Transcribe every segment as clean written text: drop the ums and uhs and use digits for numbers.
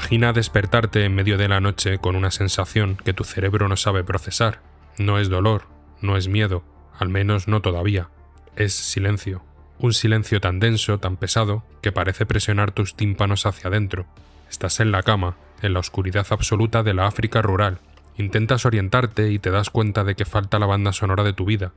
Imagina despertarte en medio de la noche con una sensación que tu cerebro no sabe procesar. No es dolor, no es miedo, al menos no todavía. Es silencio. Un silencio tan denso, tan pesado, que parece presionar tus tímpanos hacia adentro. Estás en la cama, en la oscuridad absoluta de la África rural. Intentas orientarte y te das cuenta de que falta la banda sonora de tu vida.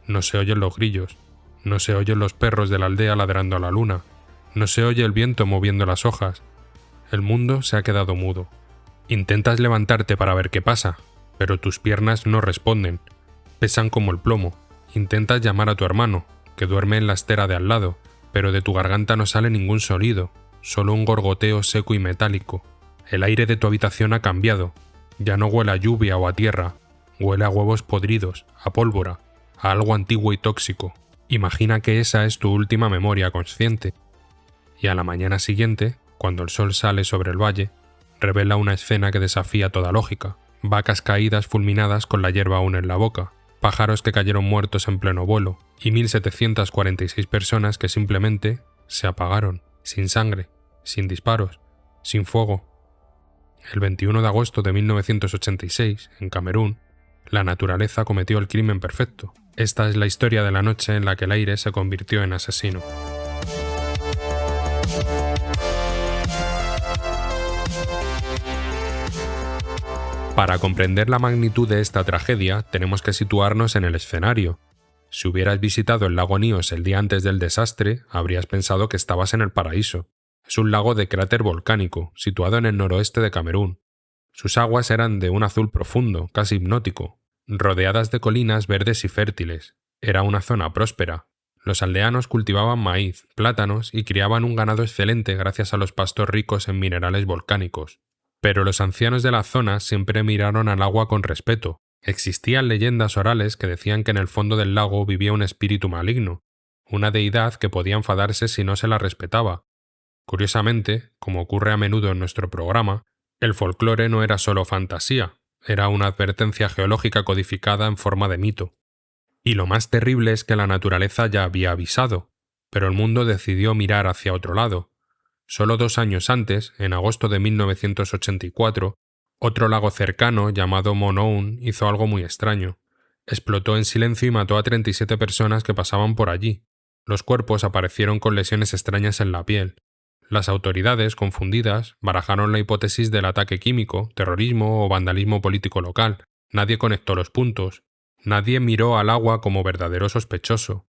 No se oyen los grillos, no se oyen los perros de la aldea ladrando a la luna, no se oye el viento moviendo las hojas. El mundo se ha quedado mudo. Intentas levantarte para ver qué pasa, pero tus piernas no responden. Pesan como el plomo. Intentas llamar a tu hermano, que duerme en la estera de al lado, pero de tu garganta no sale ningún sonido, solo un gorgoteo seco y metálico. El aire de tu habitación ha cambiado. Ya no huele a lluvia o a tierra, huele a huevos podridos, a pólvora, a algo antiguo y tóxico. Imagina que esa es tu última memoria consciente. Y a la mañana siguiente, cuando el sol sale sobre el valle, revela una escena que desafía toda lógica. Vacas caídas fulminadas con la hierba aún en la boca, pájaros que cayeron muertos en pleno vuelo, y 1746 personas que simplemente se apagaron, sin sangre, sin disparos, sin fuego. El 21 de agosto de 1986, en Camerún, la naturaleza cometió el crimen perfecto. Esta es la historia de la noche en la que el aire se convirtió en asesino. Para comprender la magnitud de esta tragedia, tenemos que situarnos en el escenario. Si hubieras visitado el lago Níos el día antes del desastre, habrías pensado que estabas en el paraíso. Es un lago de cráter volcánico, situado en el noroeste de Camerún. Sus aguas eran de un azul profundo, casi hipnótico, rodeadas de colinas verdes y fértiles. Era una zona próspera. Los aldeanos cultivaban maíz, plátanos y criaban un ganado excelente gracias a los pastos ricos en minerales volcánicos. Pero los ancianos de la zona siempre miraron al agua con respeto. Existían leyendas orales que decían que en el fondo del lago vivía un espíritu maligno, una deidad que podía enfadarse si no se la respetaba. Curiosamente, como ocurre a menudo en nuestro programa, el folclore no era solo fantasía, era una advertencia geológica codificada en forma de mito. Y lo más terrible es que la naturaleza ya había avisado, pero el mundo decidió mirar hacia otro lado. Solo 2 años antes, en agosto de 1984, otro lago cercano, llamado Monoun, hizo algo muy extraño. Explotó en silencio y mató a 37 personas que pasaban por allí. Los cuerpos aparecieron con lesiones extrañas en la piel. Las autoridades, confundidas, barajaron la hipótesis del ataque químico, terrorismo o vandalismo político local. Nadie conectó los puntos. Nadie miró al agua como verdadero sospechoso.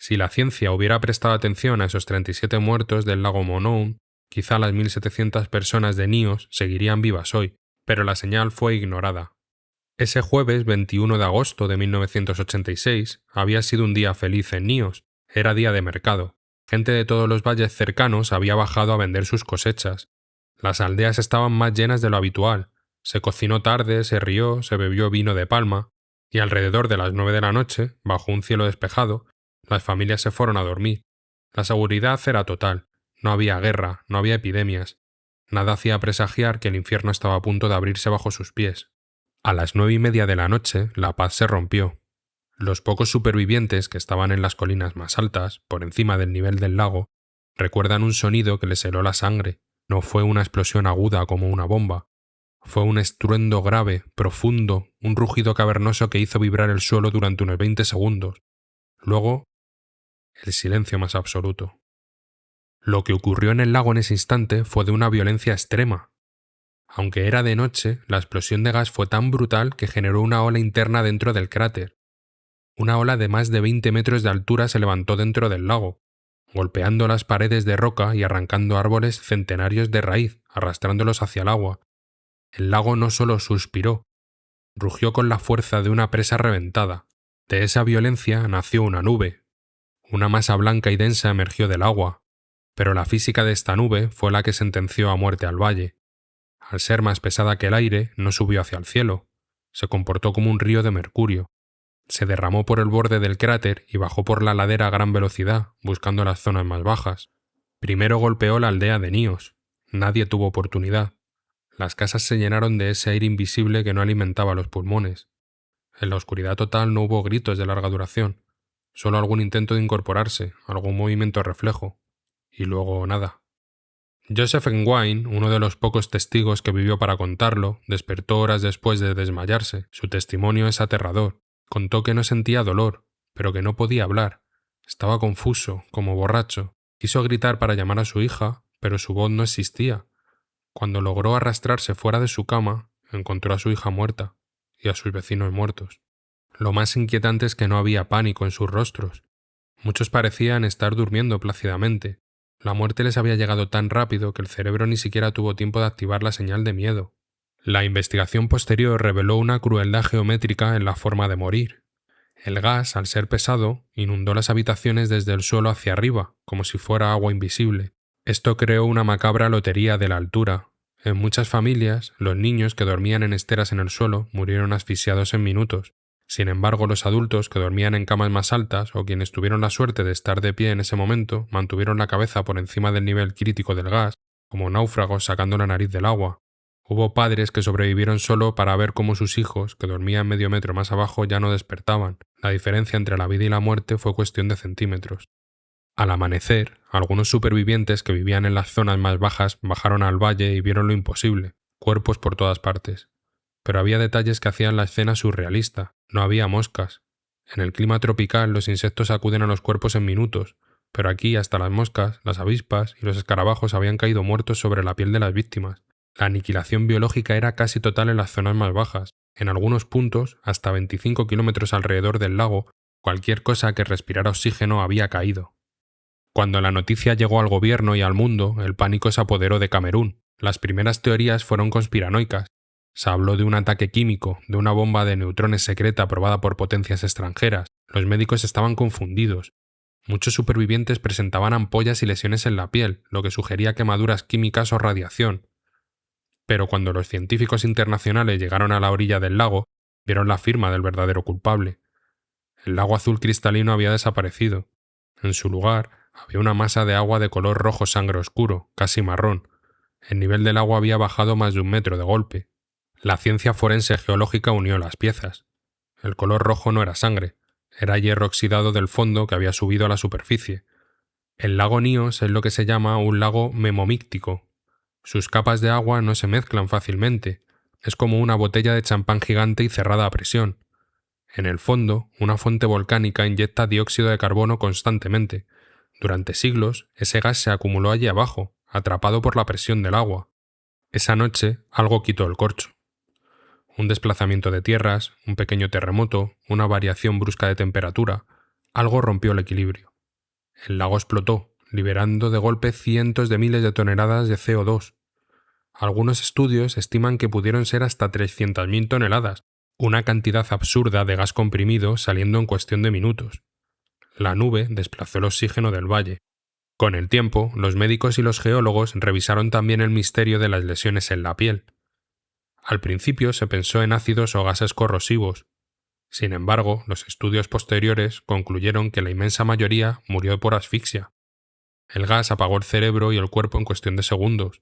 Si la ciencia hubiera prestado atención a esos 37 muertos del lago Monoun, quizá las 1700 personas de Níos seguirían vivas hoy, pero la señal fue ignorada. Ese jueves 21 de agosto de 1986 había sido un día feliz en Níos, era día de mercado. Gente de todos los valles cercanos había bajado a vender sus cosechas. Las aldeas estaban más llenas de lo habitual. Se cocinó tarde, se rió, se bebió vino de palma, y alrededor de las 9 de la noche, bajo un cielo despejado, las familias se fueron a dormir. La seguridad era total. No había guerra, no había epidemias. Nada hacía presagiar que el infierno estaba a punto de abrirse bajo sus pies. A las 9:30 de la noche, la paz se rompió. Los pocos supervivientes que estaban en las colinas más altas, por encima del nivel del lago, recuerdan un sonido que les heló la sangre. No fue una explosión aguda como una bomba. Fue un estruendo grave, profundo, un rugido cavernoso que hizo vibrar el suelo durante unos 20 segundos. Luego, el silencio más absoluto. Lo que ocurrió en el lago en ese instante fue de una violencia extrema. Aunque era de noche, la explosión de gas fue tan brutal que generó una ola interna dentro del cráter. Una ola de más de 20 metros de altura se levantó dentro del lago, golpeando las paredes de roca y arrancando árboles centenarios de raíz, arrastrándolos hacia el agua. El lago no solo suspiró, rugió con la fuerza de una presa reventada. De esa violencia nació una nube. Una masa blanca y densa emergió del agua, pero la física de esta nube fue la que sentenció a muerte al valle. Al ser más pesada que el aire, no subió hacia el cielo. Se comportó como un río de mercurio. Se derramó por el borde del cráter y bajó por la ladera a gran velocidad, buscando las zonas más bajas. Primero golpeó la aldea de Níos. Nadie tuvo oportunidad. Las casas se llenaron de ese aire invisible que no alimentaba los pulmones. En la oscuridad total no hubo gritos de larga duración. Solo algún intento de incorporarse, algún movimiento reflejo. Y luego nada. Joseph Nguyen, uno de los pocos testigos que vivió para contarlo, despertó horas después de desmayarse. Su testimonio es aterrador. Contó que no sentía dolor, pero que no podía hablar. Estaba confuso, como borracho. Quiso gritar para llamar a su hija, pero su voz no existía. Cuando logró arrastrarse fuera de su cama, encontró a su hija muerta y a sus vecinos muertos. Lo más inquietante es que no había pánico en sus rostros. Muchos parecían estar durmiendo plácidamente. La muerte les había llegado tan rápido que el cerebro ni siquiera tuvo tiempo de activar la señal de miedo. La investigación posterior reveló una crueldad geométrica en la forma de morir. El gas, al ser pesado, inundó las habitaciones desde el suelo hacia arriba, como si fuera agua invisible. Esto creó una macabra lotería de la altura. En muchas familias, los niños que dormían en esteras en el suelo murieron asfixiados en minutos. Sin embargo, los adultos que dormían en camas más altas o quienes tuvieron la suerte de estar de pie en ese momento mantuvieron la cabeza por encima del nivel crítico del gas, como náufragos sacando la nariz del agua. Hubo padres que sobrevivieron solo para ver cómo sus hijos, que dormían medio metro más abajo, ya no despertaban. La diferencia entre la vida y la muerte fue cuestión de centímetros. Al amanecer, algunos supervivientes que vivían en las zonas más bajas bajaron al valle y vieron lo imposible, cuerpos por todas partes. Pero había detalles que hacían la escena surrealista. No había moscas. En el clima tropical los insectos acuden a los cuerpos en minutos, pero aquí hasta las moscas, las avispas y los escarabajos habían caído muertos sobre la piel de las víctimas. La aniquilación biológica era casi total en las zonas más bajas. En algunos puntos, hasta 25 kilómetros alrededor del lago, cualquier cosa que respirara oxígeno había caído. Cuando la noticia llegó al gobierno y al mundo, el pánico se apoderó de Camerún. Las primeras teorías fueron conspiranoicas. Se habló de un ataque químico, de una bomba de neutrones secreta aprobada por potencias extranjeras. Los médicos estaban confundidos. Muchos supervivientes presentaban ampollas y lesiones en la piel, lo que sugería quemaduras químicas o radiación. Pero cuando los científicos internacionales llegaron a la orilla del lago, vieron la firma del verdadero culpable. El lago azul cristalino había desaparecido. En su lugar, había una masa de agua de color rojo sangre oscuro, casi marrón. El nivel del agua había bajado más de 1 metro de golpe. La ciencia forense geológica unió las piezas. El color rojo no era sangre, era hierro oxidado del fondo que había subido a la superficie. El lago Níos es lo que se llama un lago memomíctico. Sus capas de agua no se mezclan fácilmente. Es como una botella de champán gigante y cerrada a presión. En el fondo, una fuente volcánica inyecta dióxido de carbono constantemente. Durante siglos, ese gas se acumuló allí abajo, atrapado por la presión del agua. Esa noche, algo quitó el corcho. Un desplazamiento de tierras, un pequeño terremoto, una variación brusca de temperatura, algo rompió el equilibrio. El lago explotó, liberando de golpe cientos de miles de toneladas de CO2. Algunos estudios estiman que pudieron ser hasta 300.000 toneladas, una cantidad absurda de gas comprimido saliendo en cuestión de minutos. La nube desplazó el oxígeno del valle. Con el tiempo, los médicos y los geólogos revisaron también el misterio de las lesiones en la piel. Al principio se pensó en ácidos o gases corrosivos. Sin embargo, los estudios posteriores concluyeron que la inmensa mayoría murió por asfixia. El gas apagó el cerebro y el cuerpo en cuestión de segundos.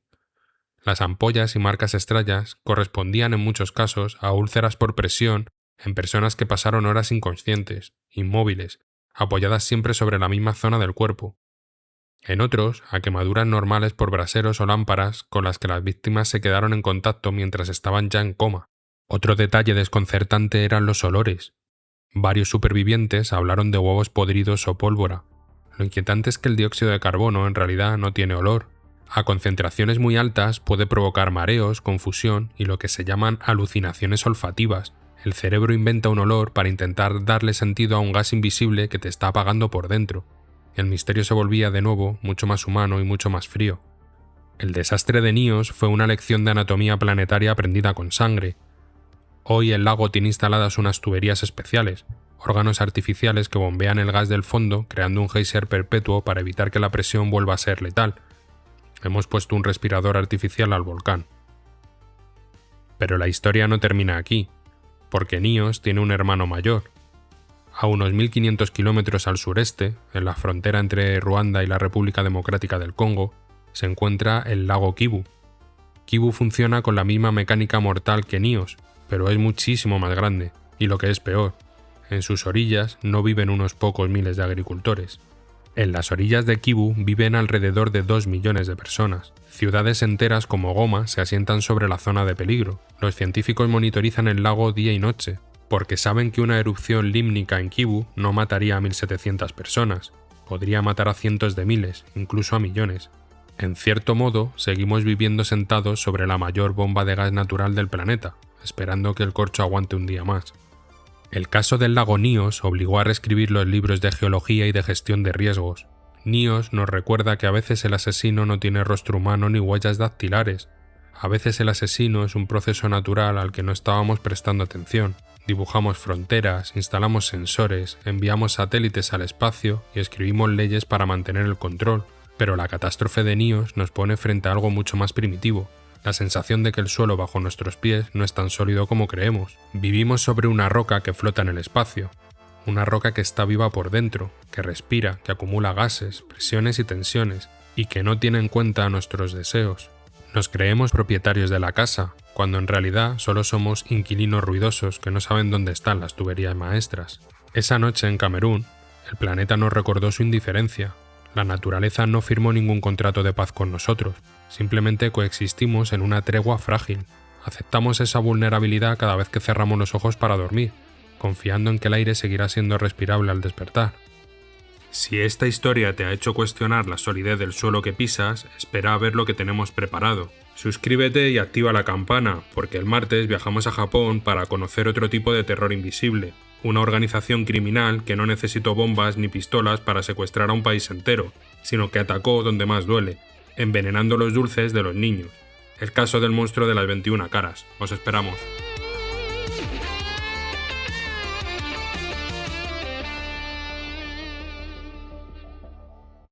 Las ampollas y marcas extrañas correspondían en muchos casos a úlceras por presión en personas que pasaron horas inconscientes, inmóviles, apoyadas siempre sobre la misma zona del cuerpo. En otros, a quemaduras normales por braseros o lámparas con las que las víctimas se quedaron en contacto mientras estaban ya en coma. Otro detalle desconcertante eran los olores. Varios supervivientes hablaron de huevos podridos o pólvora. Lo inquietante es que el dióxido de carbono en realidad no tiene olor. A concentraciones muy altas puede provocar mareos, confusión y lo que se llaman alucinaciones olfativas. El cerebro inventa un olor para intentar darle sentido a un gas invisible que te está apagando por dentro. El misterio se volvía de nuevo mucho más humano y mucho más frío. El desastre de Níos fue una lección de anatomía planetaria aprendida con sangre. Hoy el lago tiene instaladas unas tuberías especiales, órganos artificiales que bombean el gas del fondo creando un geyser perpetuo para evitar que la presión vuelva a ser letal. Hemos puesto un respirador artificial al volcán. Pero la historia no termina aquí, porque Níos tiene un hermano mayor. A unos 1.500 kilómetros al sureste, en la frontera entre Ruanda y la República Democrática del Congo, se encuentra el lago Kivu. Kivu funciona con la misma mecánica mortal que Níos, pero es muchísimo más grande, y lo que es peor, en sus orillas no viven unos pocos miles de agricultores. En las orillas de Kivu viven alrededor de 2 millones de personas. Ciudades enteras como Goma se asientan sobre la zona de peligro. Los científicos monitorizan el lago día y noche, porque saben que una erupción límnica en Kivu no mataría a 1.700 personas. Podría matar a cientos de miles, incluso a millones. En cierto modo, seguimos viviendo sentados sobre la mayor bomba de gas natural del planeta, esperando que el corcho aguante un día más. El caso del lago Nyos obligó a reescribir los libros de geología y de gestión de riesgos. Nyos nos recuerda que a veces el asesino no tiene rostro humano ni huellas dactilares. A veces el asesino es un proceso natural al que no estábamos prestando atención. Dibujamos fronteras, instalamos sensores, enviamos satélites al espacio y escribimos leyes para mantener el control. Pero la catástrofe de Nyos nos pone frente a algo mucho más primitivo. La sensación de que el suelo bajo nuestros pies no es tan sólido como creemos. Vivimos sobre una roca que flota en el espacio. Una roca que está viva por dentro, que respira, que acumula gases, presiones y tensiones, y que no tiene en cuenta nuestros deseos. Nos creemos propietarios de la casa, cuando en realidad solo somos inquilinos ruidosos que no saben dónde están las tuberías maestras. Esa noche en Camerún, el planeta nos recordó su indiferencia. La naturaleza no firmó ningún contrato de paz con nosotros, simplemente coexistimos en una tregua frágil. Aceptamos esa vulnerabilidad cada vez que cerramos los ojos para dormir, confiando en que el aire seguirá siendo respirable al despertar. Si esta historia te ha hecho cuestionar la solidez del suelo que pisas, espera a ver lo que tenemos preparado. Suscríbete y activa la campana, porque el martes viajamos a Japón para conocer otro tipo de terror invisible. Una organización criminal que no necesitó bombas ni pistolas para secuestrar a un país entero, sino que atacó donde más duele, envenenando los dulces de los niños. El caso del monstruo de las 21 caras. Os esperamos.